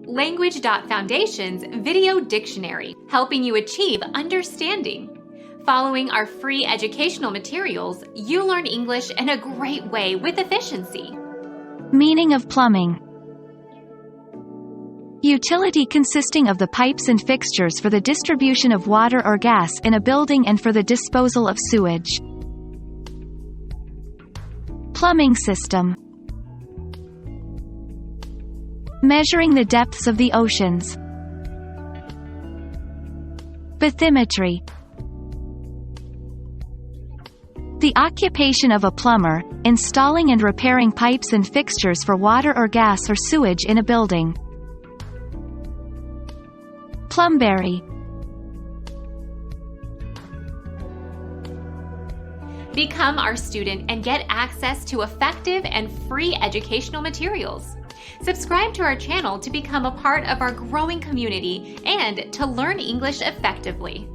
Language.Foundation's Video Dictionary, helping you achieve understanding. Following our free educational materials, you learn English in a great way with efficiency. Meaning of plumbing. Utility consisting of the pipes and fixtures for the distribution of water or gas in a building and for the disposal of sewage. Plumbing system. Measuring the depths of the oceans. Bathymetry. The occupation of a plumber, installing and repairing pipes and fixtures for water or gas or sewage in a building. Plumberry. Become our student and get access to effective and free educational materials. Subscribe to our channel to become a part of our growing community and to learn English effectively.